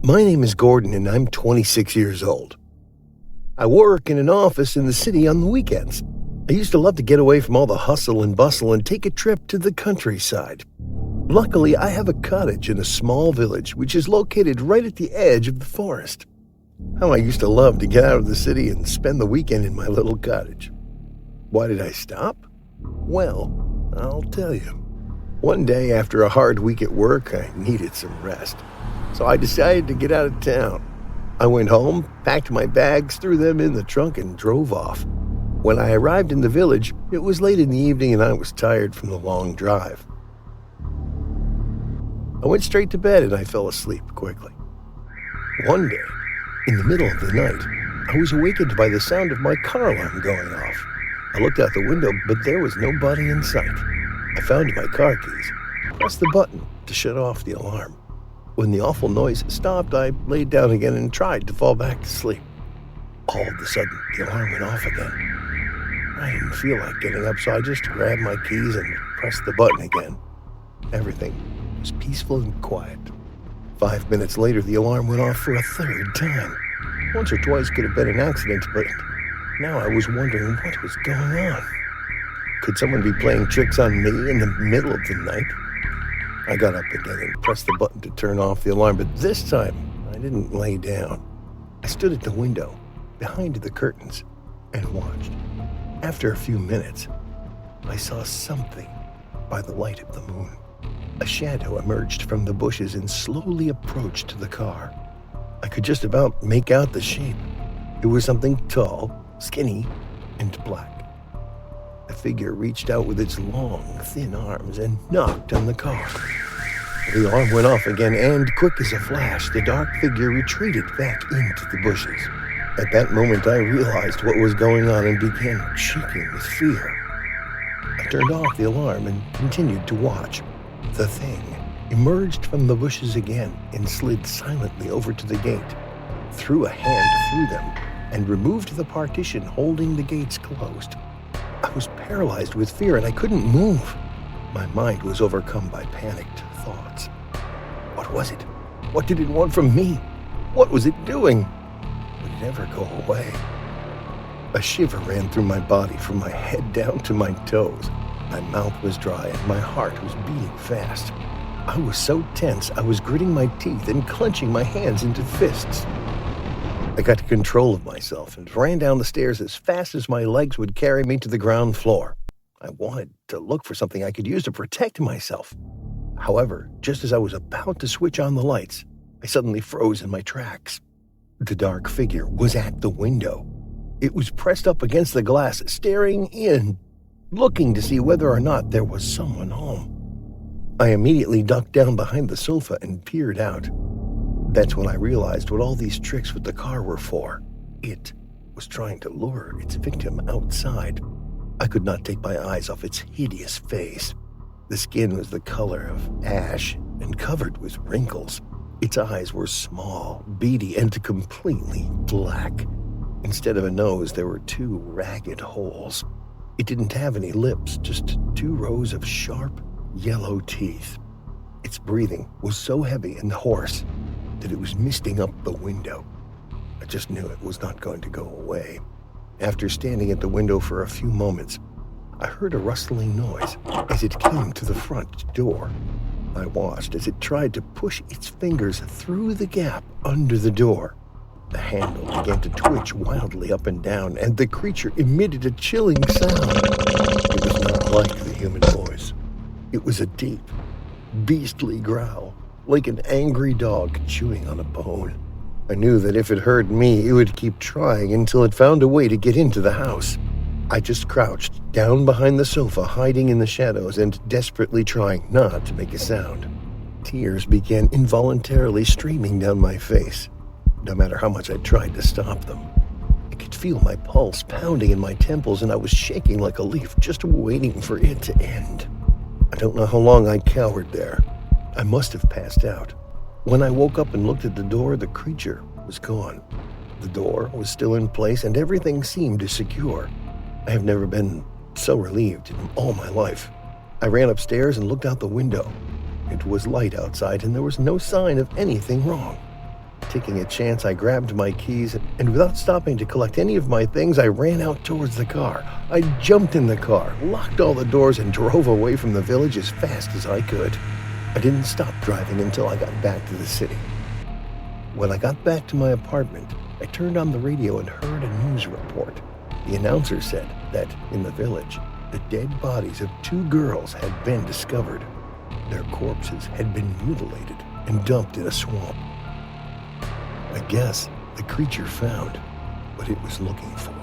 My name is Gordon and I'm 26 years old. I work in an office in the city on the weekends. I used to love to get away from all the hustle and bustle and take a trip to the countryside. Luckily, I have a cottage in a small village which is located right at the edge of the forest. How I used to love to get out of the city and spend the weekend in my little cottage. Why did I stop? Well, I'll tell you. One day after a hard week at work, I needed some rest. So I decided to get out of town. I went home, packed my bags, threw them in the trunk, and drove off. When I arrived in the village, it was late in the evening and I was tired from the long drive. I went straight to bed and I fell asleep quickly. One day, in the middle of the night, I was awakened by the sound of my car alarm going off. I looked out the window, but there was nobody in sight. I found my car keys, pressed the button to shut off the alarm. When the awful noise stopped, I laid down again and tried to fall back to sleep. All of a sudden, the alarm went off again. I didn't feel like getting up, so I just grabbed my keys and pressed the button again. Everything was peaceful and quiet. 5 minutes later, the alarm went off for a third time. Once or twice could have been an accident, but now I was wondering what was going on. Could someone be playing tricks on me in the middle of the night? I got up again and pressed the button to turn off the alarm, but this time I didn't lay down. I stood at the window, behind the curtains, and watched. After a few minutes, I saw something by the light of the moon. A shadow emerged from the bushes and slowly approached the car. I could just about make out the shape. It was something tall, skinny, and black. The figure reached out with its long, thin arms and knocked on the car. The alarm went off again, and quick as a flash, the dark figure retreated back into the bushes. At that moment, I realized what was going on and began shaking with fear. I turned off the alarm and continued to watch. The thing emerged from the bushes again and slid silently over to the gate, threw a hand through them, and removed the partition holding the gates closed. I was paralyzed with fear and I couldn't move. My mind was overcome by panicked thoughts. What was it? What did it want from me? What was it doing? Would it ever go away? A shiver ran through my body from my head down to my toes. My mouth was dry and my heart was beating fast. I was so tense I was gritting my teeth and clenching my hands into fists. I got control of myself and ran down the stairs as fast as my legs would carry me to the ground floor. I wanted to look for something I could use to protect myself. However, just as I was about to switch on the lights, I suddenly froze in my tracks. The dark figure was at the window. It was pressed up against the glass, staring in, looking to see whether or not there was someone home. I immediately ducked down behind the sofa and peered out. That's when I realized what all these tricks with the car were for. It was trying to lure its victim outside. I could not take my eyes off its hideous face. The skin was the color of ash and covered with wrinkles. Its eyes were small, beady, and completely black. Instead of a nose, there were 2 ragged holes. It didn't have any lips, just 2 rows of sharp, yellow teeth. Its breathing was so heavy and hoarse that it was misting up the window. I just knew it was not going to go away. After standing at the window for a few moments, I heard a rustling noise as it came to the front door. I watched as it tried to push its fingers through the gap under the door. The handle began to twitch wildly up and down, and the creature emitted a chilling sound. It was not like the human voice. It was a deep, beastly growl, like an angry dog chewing on a bone. I knew that if it heard me, it would keep trying until it found a way to get into the house. I just crouched down behind the sofa, hiding in the shadows and desperately trying not to make a sound. Tears began involuntarily streaming down my face, no matter how much I tried to stop them. I could feel my pulse pounding in my temples, and I was shaking like a leaf, just waiting for it to end. I don't know how long I cowered there. I must have passed out. When I woke up and looked at the door, the creature was gone. The door was still in place and everything seemed secure. I have never been so relieved in all my life. I ran upstairs and looked out the window. It was light outside and there was no sign of anything wrong. taking a chance, I grabbed my keys, and without stopping to collect any of my things, I ran out towards the car. I jumped in the car, locked all the doors, and drove away from the village as fast as I could. I didn't stop driving until I got back to the city. When I got back to my apartment, I turned on the radio and heard a news report. The announcer said that in the village, the dead bodies of 2 girls had been discovered. Their corpses had been mutilated and dumped in a swamp. I guess the creature found what it was looking for.